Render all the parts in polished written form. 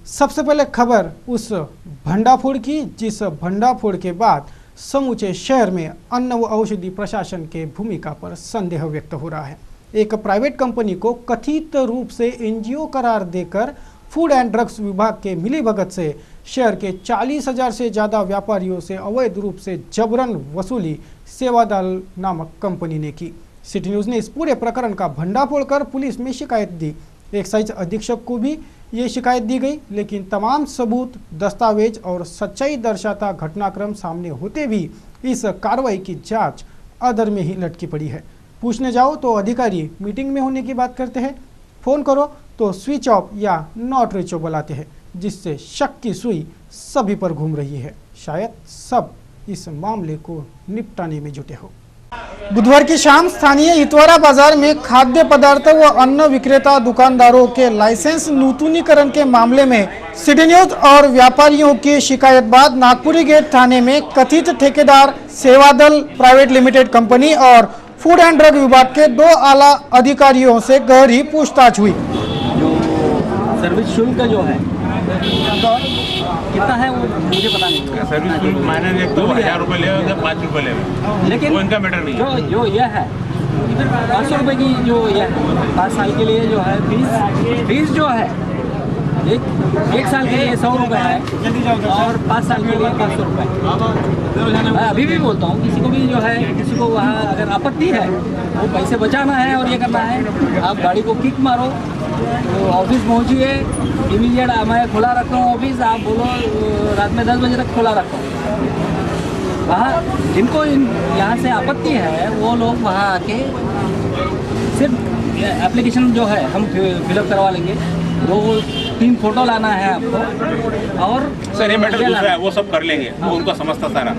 सबसे पहले खबर उस भंडाफोड़ की, जिस भंडाफोड़ के बाद समूचे शहर में अन्न व औषधि प्रशासन के भूमिका पर संदेह व्यक्त हो रहा है। एक प्राइवेट कंपनी को कथित रूप से एनजीओ करार देकर फूड एंड ड्रग्स विभाग के मिलीभगत से शहर के 40,000 से ज़्यादा व्यापारियों से अवैध रूप से जबरन वसूली सेवादल नामक कंपनी ने की। सिटी न्यूज़ ने इस पूरे प्रकरण का भंडाफोड़ कर पुलिस में शिकायत दी। एक्साइज अधीक्षक को भी ये शिकायत दी गई, लेकिन तमाम सबूत, दस्तावेज और सच्चाई दर्शाता घटनाक्रम सामने होते भी इस कार्रवाई की जांच अधर में ही लटकी पड़ी है। पूछने जाओ तो अधिकारी मीटिंग में होने की बात करते हैं, फोन करो तो स्विच ऑफ या नॉट रीचेबल आते हैं, जिससे शक की सुई सभी पर घूम रही है। शायद सब इस मामले को निपटाने में जुटे हो। बुधवार की शाम स्थानीय इतवारा बाजार में खाद्य पदार्थ व अन्न विक्रेता दुकानदारों के लाइसेंस नूतनीकरण के मामले में सिटी न्यूज और व्यापारियों की शिकायत बाद नागपुरी गेट थाने में कथित ठेकेदार सेवादल प्राइवेट लिमिटेड कंपनी और फूड एंड ड्रग विभाग के 2 आला अधिकारियों से गहरी पूछताछ हुई। जो सर्विस शुल्क जो है तो कितना है वो मुझे पता नहीं। सर्विस शुल्क मायने 2,000 रुपये ले या 5 रुपये ले, लेकिन वो इनका मैटर नहीं। जो यह है 500 रुपये की जो यह 5 साल के लिए जो है फीस जो है एक साल के लिए 100 रुपये है और 5 साल के लिए 500 रुपये। मैं अभी भी बोलता हूँ, किसी को भी जो है, किसी को वहाँ अगर आपत्ति है, वो पैसे बचाना है और ये करना है, आप गाड़ी को किक मारो, तो ऑफिस पहुँचिए इमीडिएट। मैं खुला रखता हूँ ऑफिस, आप बोलो रात में 10 बजे तक खुला रखता हूँ। वहाँ जिनको यहाँ से आपत्ति है वो लोग वहाँ आके सिर्फ एप्लीकेशन जो है हम फिलअप करवा लेंगे। 2-3 फोटो लाना है आपको और सर ये मैटर दूसरा है, वो सब कर लेंगे, वो उनको समझता सारा।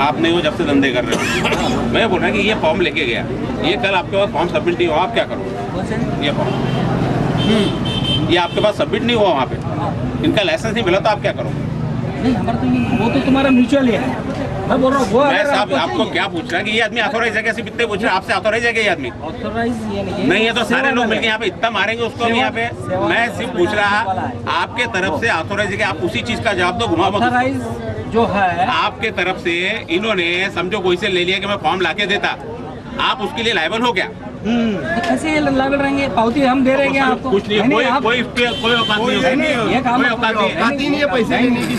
आपने वो जब से धंधे कर रहे हो, मैं बोल रहा कि ये फॉर्म लेके गया, ये कल आपके पास फॉर्म सबमिट नहीं हुआ, आप क्या करोगे? ये फॉर्म ये आपके पास सबमिट नहीं हुआ, वहाँ पे इनका लाइसेंस नहीं मिला, तो आप क्या करोगे? नहीं, हमारा तो वो तो तुम्हारा म्यूचुअल है। मैं बोल रहा हूँ मैं साहब आपको क्या पूछ रहा है कि ये आदमी ऑथोराइज है? कैसे बिकते पूछ रहे हैं आपसे? ऑथोराइज है क्या ये आदमी? ऑथोराइज ये नहीं है तो सारे लोग मिलकर यहाँ पे इतना मारेंगे उसको भी यहाँ पे। मैं सिर्फ पूछ रहा आपके तरफ से ऑथोराइज है, आप उसी चीज का जवाब दो। घुमा ऑथोराइज जो है आपके तरफ से इन्होंने समझो कोई से ले लिया कि मैं फॉर्म लाके देता, आप उसके लिए लायबल हो गया? कैसे लायबल रहेंगे? पावती हम दे रहे हैं आपको। कुछ नहीं, कोई औकात नहीं है, ये काम नहीं है पैसे लेने की।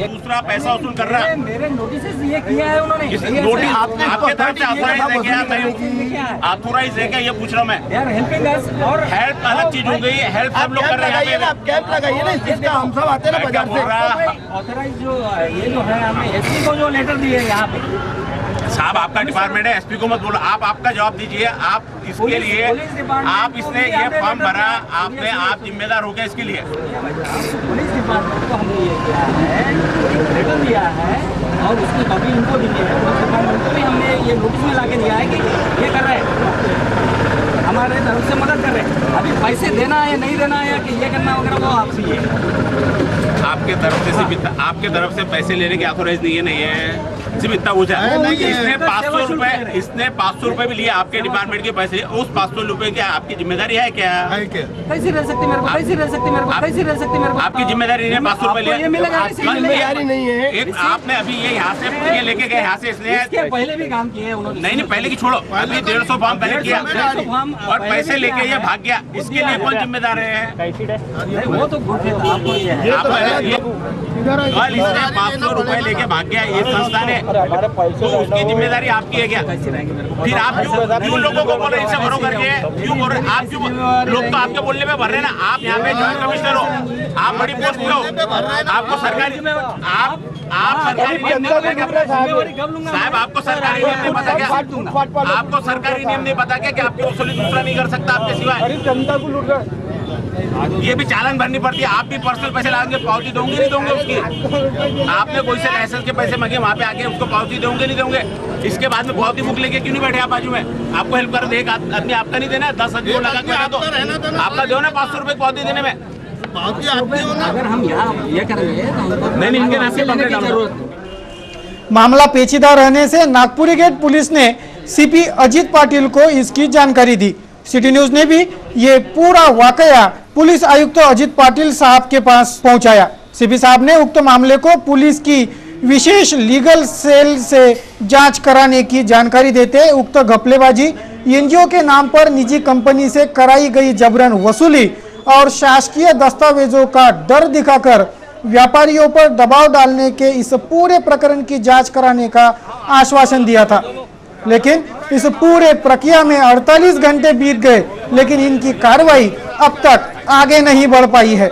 दूसरा पैसा वसूल कर रहा है। मेरे नोटिस ये किया है उन्होंने। नोटिस आपके तरफ से ऑथोराइज है क्या? ऑथोराइज है क्या ये पूछ रहा हूँ मैं। यार हेल्पिंग अस और हेल्प अलग चीज हो गई, हेल्प सब लोग कर रहे हैं। आप कैंप लगाइए ना, इसका हम सब आते हैं ना बाजार से। ऑथोराइज जो ये जो है हमने एसपी को जो लेटर दिए यहाँ पे। साहब आपका डिपार्टमेंट है, एसपी को मत बोलो, आप आपका जवाब दीजिए। आप इसके लिए आप इसने ये फॉर्म भरा, आपने आप जिम्मेदार हो गए इसके लिए। पुलिस डिपार्टमेंट को हमने ये किया है, लेटर दिया है और उसकी कॉपी इनको दी है। पुलिस डिपार्टमेंट को भी हमने ये नोटिस में ला के दिया है कि ये कर रहे हैं, हमारे तरफ से मदद कर रहे हैं। अभी पैसे देना है या नहीं देना है कि ये करना वगैरह वो आपसे ही है। आपके तरफ से सिर्फ आपके तरफ से पैसे लेने की ऑथोराइज नहीं है, सिर्फ इतना पूछा। इसने 500 रुपए भी लिए आपके डिपार्टमेंट के पैसे। उस 500 रुपए की आपकी जिम्मेदारी है क्या? कैसे रह सकती मेरे को? कैसे रह सकती मेरे को? कैसे रह सकती मेरे को? आपकी जिम्मेदारी नहीं है 500 रुपए लिया। जिम्मेदारी नहीं है। एक आपने अभी ये यहाँ से ये लेके गए, यहाँ से इसने पहले भी काम किए उन्होंने। नहीं पहले की छोड़ो, अभी 150 फॉर्म पहले किया और पैसे लेके ये भाग गया, इसके लिए कौन जिम्मेदार है? वो तो आपको ये है। कल इसने 500 रुपए लेके भाग गया ये संस्था ने, तो उसकी जिम्मेदारी आपकी है क्या? फिर आप क्यों लोगों को बोल रहे इनसे भरो करके? क्यों बोल रहे आप? क्यों लोग तो आपके बोलने में भर रहे हैं ना। आप यहाँ पे जॉइंट कमिश्नर हो, आप बड़ी पोस्ट पे हो, आपको सरकारी आप सरकारी नियम साहब आपको सरकारी नियम नहीं पता क्या? आपको सरकारी नियम नहीं पता क्या कि आपकी वसूली दूसरा नहीं कर सकता आपके सिवाय? जनता को लूट रहा। ये भी चालान भरनी पड़ती है। आप भी पर्सनल पैसे लाएंगे, पावती दोगे नहीं दोगे उसकी? आपने कोई से लाइसेंस के पैसे मांगे, वहाँ पे आके उसको पावती दोगे नहीं दोगे? इसके बाद में पावती बुक लेके क्यों नहीं बैठे आप बाजू में? आपको हेल्प कर दे एक आदमी, आपका नहीं देना 10 आदमी लगा के बैठा दो, आपका दो ना 500 रुपए पावती देने में। अगर हम यहाँ ये करेंगे नहीं इनके नाम से पकड़े जरूरत। मामला पेचीदा रहने से नागपुरी गेट पुलिस ने सीपी अजीत पाटिल को इसकी जानकारी दी। सिटी न्यूज ने भी ये पूरा वाकया पुलिस आयुक्त अजित पाटिल साहब के पास पहुंचाया। सीपी साहब ने उक्त मामले को पुलिस की विशेष लीगल सेल से जांच कराने की जानकारी देते उक्त घपलेबाजी, एनजीओ के नाम पर निजी कंपनी से कराई गई जबरन वसूली और शासकीय दस्तावेजों का डर दिखाकर व्यापारियों पर दबाव डालने के इस पूरे प्रकरण की जांच कराने का आश्वासन दिया था। लेकिन इस पूरे प्रक्रिया में 48 घंटे बीत गए, लेकिन इनकी कार्रवाई अब तक आगे नहीं बढ़ पाई है।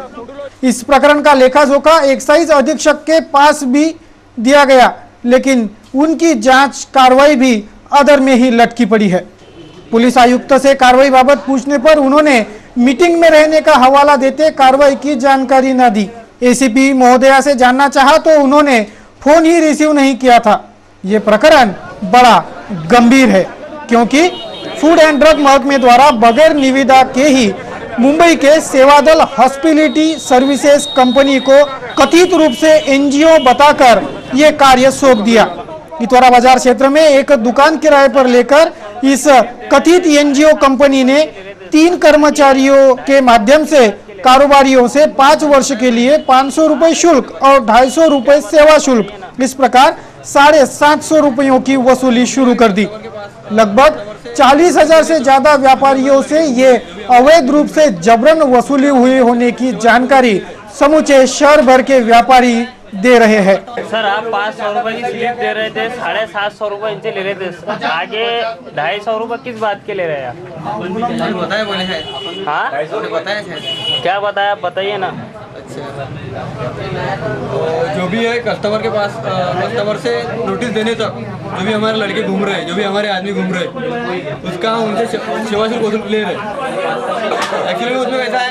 इस प्रकरण का लेखा जोखा एक्साइज अधीक्षक के पास भी दिया गया, लेकिन उनकी जांच कार्रवाई भी अधर में ही लटकी पड़ी है। पुलिस आयुक्त से कार्रवाई बाबत पूछने पर उन्होंने मीटिंग में रहने का हवाला देते कार्रवाई की जानकारी न दी। एसीपी महोदया से जानना चाहा तो उन्होंने फोन ही रिसीव नहीं किया था। ये प्रकरण बड़ा गंभीर है, क्योंकि फूड एंड ड्रग महकमे द्वारा बगैर निविदा के ही मुंबई के सेवादल हॉस्पिटैलिटी सर्विसेज कंपनी को कथित रूप से एनजीओ बताकर ये कार्य सौंप दिया। इतवारा बाजार क्षेत्र में एक दुकान किराए पर लेकर इस कथित एनजीओ कंपनी ने 3 कर्मचारियों के माध्यम से कारोबारियों से 5 वर्ष के लिए 500 रुपए शुल्क और 250 रुपए सेवा शुल्क, इस प्रकार 750 रुपयों की वसूली शुरू कर दी। लगभग 40,000 से ज्यादा व्यापारियों से ये अवैध रूप से जबरन वसूली हुई होने की जानकारी समूचे शहर भर के व्यापारी दे रहे हैं। सर आप 500 रुपए की स्लिप दे रहे थे, 750 रुपए इनसे ले रहे थे, आगे 250 रुपए किस बात के ले रहे हैं आप? बताया बोले हैं। हाँ बताया है। क्या बताया आप बताइए ना। जो भी है कस्टमर के पास, कस्टमर से नोटिस देने तक जो भी हमारे लड़के घूम रहे हैं, जो भी हमारे आदमी घूम रहे हैं, उसका हम उनसे सेवा शुल्क वसूल ले रहे हैं। एक्चुअली उसमें कैसा है,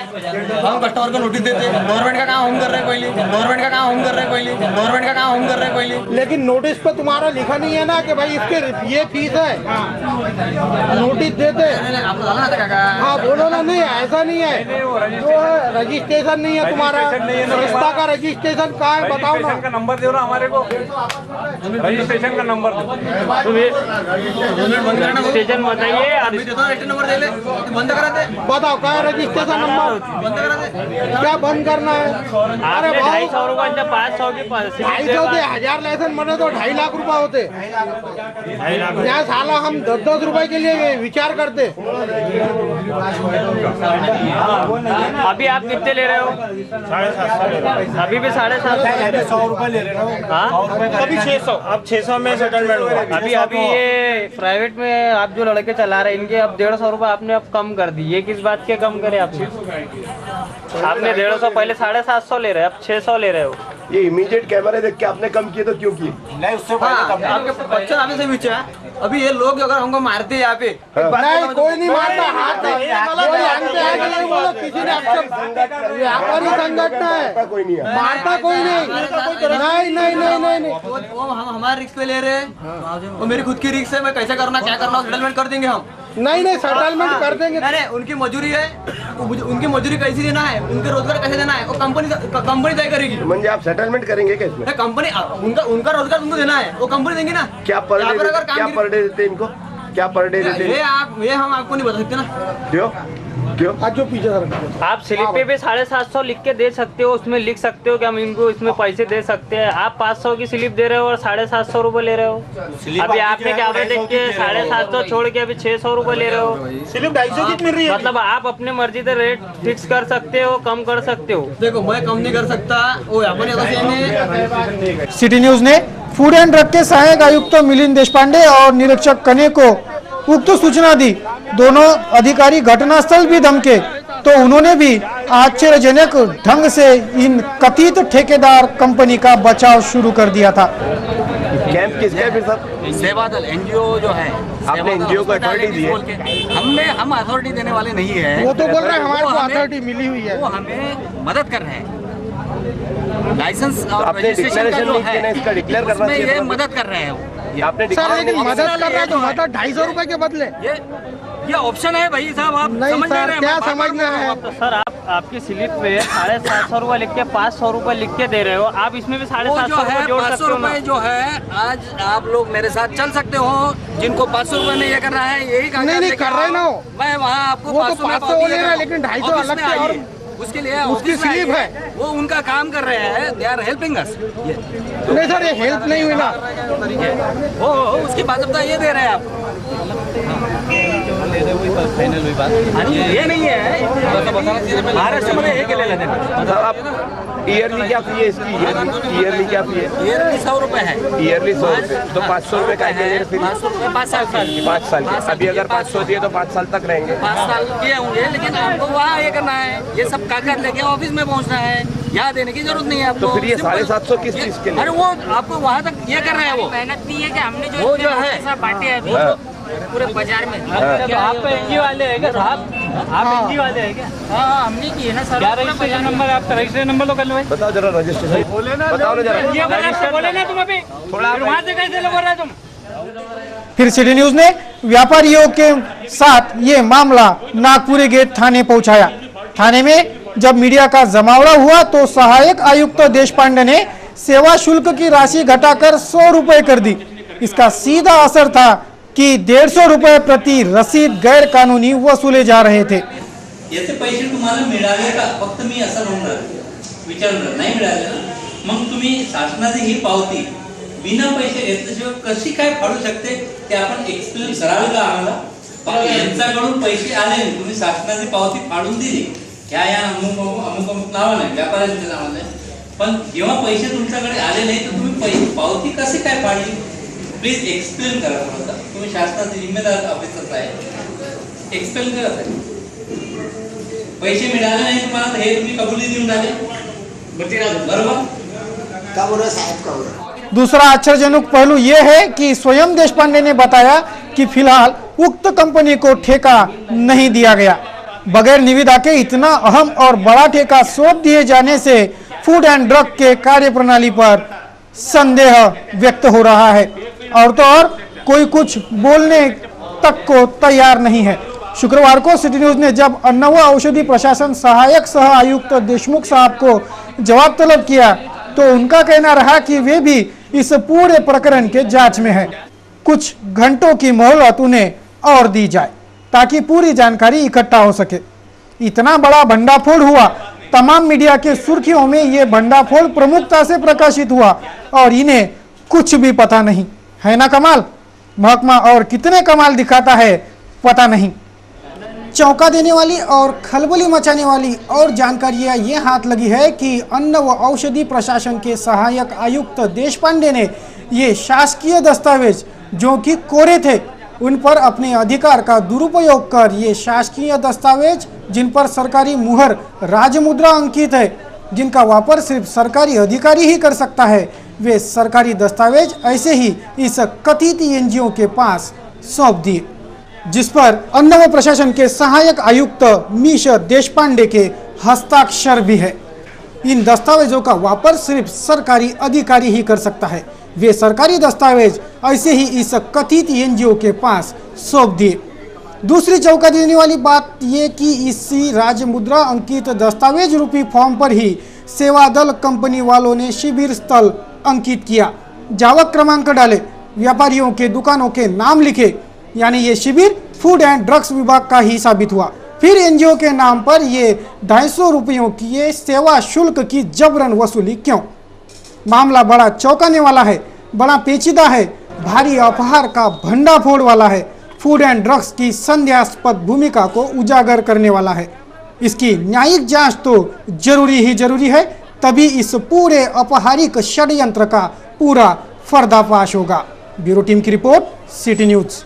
हम कस्टमर को नोटिस देते हैं, गवर्नमेंट का काम हम कर रहे हैं पहले, गवर्नमेंट का काम हम कर रहे हैं पहले, गवर्नमेंट का काम हम कर रहे हैं पहले। लेकिन नोटिस पे तुम्हारा लिखा नहीं है ना कि भाई इसके ये फीस है। नोटिस देते हाँ बोलो ना, नहीं ऐसा नहीं है, जो है रजिस्ट्रेशन नहीं है तुम्हारा, संस्था का रजिस्ट्रेशन कहाँ है बताओ ना। का नंबर दो ना हमारे को, रजिस्ट्रेशन का नंबर दो। रजिस्ट्रेशन बताइए। नंबर दे ले, बंद करा दे। बताओ क्या है रजिस्ट्रेशन नंबर, बंद करा दे। क्या बंद करना है? अरे आपने भाई 250 रुपए 500 की 250 से 1000 लाइसेंस बने तो 2.5 लाख रुपए होते। यहाँ साला हम 10-10 रुपए के लिए विचार करते। अभी आप कितने ले रहे हो? 750। अभी भी 750 रुपए ले रहे हो। हाँ अभी 600, अब 600 में सेटलमेंट होगा। अभी ये प्राइवेट में आप जो लड़के चला रहे हैं, इनके अब 150 रुपए आपने अब कम कर दी। ये किस बात के कम करे आपने? आपने 150 पहले 750 ले रहे, अब 600 ले रहे हो। ये इमीडिएट कैमरे देख के आपने कम किए तो क्यों किए? नहीं उससे पहले आपके बच्चे आने से पूछा, अभी ये लोग अगर हमको मारते हैं यहाँ पे, नहीं कोई नहीं मारता, हाथ कोई अंत है नहीं बोला किसी ने। व्यापारी संगठन है, कोई नहीं है, मारता कोई नहीं। नहीं नहीं नहीं नहीं वो हम हमारे रिस्क पे ले रहे हैं, वो मेरी खुद की रिस्क है, मैं कैसे करना क्या करना सेटलमेंट कर देंगे हम। नहीं सेटलमेंट कर देंगे। नहीं उनकी मजूरी है, उनकी मजूरी कैसे देना है, उनके रोजगार कैसे देना है, वो कंपनी तय करेगी। म्हणजे आप सेटलमेंट करेंगे क्या इसमें? कंपनी उनका रोजगार उनको देना है, वो कंपनी देंगी ना। क्या पर डे देते इनको? क्या पर डे देते? ये हम आपको नहीं बता सकते ना। क्यों क्यों? आज जो पीछे सर आप स्लिप पे भी 750 लिख के दे सकते हो, उसमें लिख सकते हो कि हम इनको इसमें पैसे दे सकते हैं। आप 500 की स्लिप दे रहे हो और 750 रुपए ले रहे हो। अभी आपने क्या देख के 750 छोड़ के अभी 600 रुपए ले रहे हो। सिर्फ 250 की मिल रही है। मतलब आप अपने मर्जी से रेट फिक्स कर सकते हो, कम कर सकते हो। देखो मैं कम नहीं कर सकता, वो अपने सिटी न्यूज ने फूड एंड ड्रग के सहायक आयुक्त मिलिंद देशपांडे और निरीक्षक कने को उक्त सूचना दी। दोनों अधिकारी घटनास्थल भी धमके तो उन्होंने भी आश्चर्यजनक ढंग से इन कथित ठेकेदार कंपनी का बचाव शुरू कर दिया था। कैंप किसका है फिर सर? सेवादल एनजीओ जो है, आपने एनजीओ को अथॉरिटी दी है? हम अथॉरिटी देने वाले नहीं है। वो तो बोल रहे हैं हमारे को अथॉरिटी मिली हुई है, वो हमें मदद कर रहे हैं। लाइसेंस और आपने रजिस्ट्रेशन का जो डिक्लेरेशन है, इसका डिक्लेयर करना उसमें चाहिए ये था। मदद कर रहे हैं। ये आपने सर लेकिन डिक्लेयर मदद कर रहा है तो मतलब 250 रुपए के बदले। ये ऑप्शन है भाई साहब, आप नहीं समझ सर, रहे हैं? क्या समझना है? तो सर आपकी स्लिप पे 750 रुपए लिख के 500 रुपए लिख के दे रहे हो, आप इसमें भी वो जो 750 है रुपए जोड़ 500 सकते हो ना। रुपए जो है, आज आप लोग मेरे साथ चल सकते हो। जिनको 500 रुपए में ये करना है, यही नहीं कर रहे ना, मैं वहाँ आपको वो तो 500 में 500 ले रहा है, लेकिन 250 अलग से और उसके लिए उसकी ऑफिस में स्लिप आइए। है। वो उनका काम कर रहे हैं, दे आर हेल्पिंग अस। नहीं सर, ये हेल्प नहीं हुई ना। वो उसकी बाध्यता ये दे रहे हैं आप। ये नहीं है महाराष्ट्र में एक ले लेते हैं। सर आप ईयरली क्या फी है इसकी? ईयरली क्या फी है? ईयरली 100 रुपए है। ईयरली 100 रुपये, तो 500 रुपये का है फिर 500 रुपए 5 साल की। 5 साल के। अभी अगर 500 दिए तो 5 साल तक रहेंगे। 5 साल किए होंगे, लेकिन आपको वहाँ ये करना है, ये सब कागज लेके ऑफिस में पहुँचना है, यहाँ देने की जरूरत नहीं है आपको। तो फिर ये 750 किस चीज के लिए? अरे वो आपको वहाँ तक ये कर रहे हैं, वो मेहनत नहीं है कि हमने वो जो है बांटे हैं अभी हाँ। पूरे बाजार में। क्या आप एनजीओ वाले हैं क्या साहब? आप एनजीओ वाले हैं क्या? हाँ हमने की है ना सर। क्या रजिस्ट्रेशन नंबर आपका? रजिस्ट्रेशन नंबर तो कर लो भाई। बताओ जरा रजिस्ट्रेशन, बताओ ना जरा। बोले ना तुम अभी, फिर वहाँ से कैसे बोल रहे तुम? फिर सिटी न्यूज ने व्यापारियों के साथ ये मामला नागपुरी गेट थाने पहुंचाया। थाने में जब मीडिया का जमावड़ा हुआ तो सहायक आयुक्त देशपांडे ने सेवा शुल्क की राशि घटाकर 100 रुपए कर दी। इसका सीधा असर था कि 150 रुपए प्रति रसीद गैर कानूनी वसूले जा रहे थे। याचे पैसे तुम्हाला मिळाले का? फक्त मी असं म्हणणार विचारणार, नाही मिळाले ना मग तुम्ही शासनाची ही पावती बिना पैसे घेतल्याशिवाय कशी काय फाडू शकते ते आपण एक्सप्लेन करावे का आम्हाला? यांच्याकडून पैसे आले, तुम्ही शासनाची पावती फाडून दिली, ह्या अमुक नावाने व्यापाऱ्यांच्या नावाने, पण जेव्हा पैसे तुमच्याकडे आले नाही तर तुम्ही पावती कशी काय फाडली? प्लीज एक्सप्लेन करा मला. तुम्ही शासनाचे जिम्मेदार ऑफिसर आहे, एक्सप्लेन करा साहेब. पैसे मिळाले नाही तुम्हाला हे तुम्ही कबुली देऊन आले बरोबर का? बरोबर साहेब का बरोबर. दूसरा आश्चर्यजनक पहलू यह है कि स्वयं देशपांडे ने बताया कि फिलहाल उक्त कंपनी को ठेका नहीं दिया गया। बगैर निविदा के इतना अहम और बड़ा ठेका सौंप दिए जाने से फूड एंड ड्रग के कार्यप्रणाली पर संदेह व्यक्त हो रहा है। और तो और कोई कुछ बोलने तक को तैयार नहीं है। शुक्रवार को सिटी न्यूज ने जब अन्न व औषधि प्रशासन सहायक सह आयुक्त देशमुख साहब को जवाब तलब किया तो उनका कहना रहा कि वे भी इस पूरे प्रकरण के जांच में है। कुछ घंटों की मोहलत उन्हें और दी जाए ताकि पूरी जानकारी इकट्ठा हो सके। इतना बड़ा भंडाफोड़ हुआ, तमाम मीडिया के सुर्खियों में ये भंडाफोड़ प्रमुखता से प्रकाशित हुआ और इन्हें कुछ भी पता नहीं है ना। कमाल महकमा और कितने कमाल दिखाता है पता नहीं। चौंका देने वाली और खलबली मचाने वाली और जानकारियां ये हाथ लगी है कि अन्न व औषधि प्रशासन के सहायक आयुक्त देशपांडे ने ये शासकीय दस्तावेज जो कि कोरे थे उन पर अपने अधिकार का दुरुपयोग कर ये शासकीय दस्तावेज जिन पर सरकारी मुहर राजमुद्रा अंकित है, जिनका वापर सिर्फ सरकारी अधिकारी ही कर सकता है, वे सरकारी दस्तावेज ऐसे ही इस कथित एनजीओ के पास सौंप दिए, जिस पर अन्न व प्रशासन के सहायक आयुक्त मीश देशपांडे के हस्ताक्षर भी है। इन दस्तावेजों का वापर सिर्फ सरकारी अधिकारी ही कर सकता है। वे सरकारी दस्तावेज ऐसे ही इस कथित एनजीओ के पास सौंप दिए। दूसरी चौंका देने वाली बात ये कि इसी राजमुद्रा अंकित दस्तावेज रूपी फॉर्म पर ही सेवा दल कंपनी वालों ने शिविर स्थल अंकित किया, जावक क्रमांक डाले, व्यापारियों के दुकानों के नाम लिखे, यानी ये शिविर फूड एंड ड्रग्स विभाग का ही साबित हुआ। फिर एनजीओ के नाम पर ये 250 रुपयों की ये सेवा शुल्क की जबरन वसूली क्यों? मामला बड़ा चौंकाने वाला है, बड़ा पेचीदा है, भारी अपहार का भंडाफोड़ वाला है, फूड एंड ड्रग्स की संदेहास्पद भूमिका को उजागर करने वाला है। इसकी न्यायिक जांच तो जरूरी है, तभी इस पूरे अपहारिक षड्यंत्र का पूरा पर्दाफाश होगा। ब्यूरो टीम की रिपोर्ट, सिटी न्यूज।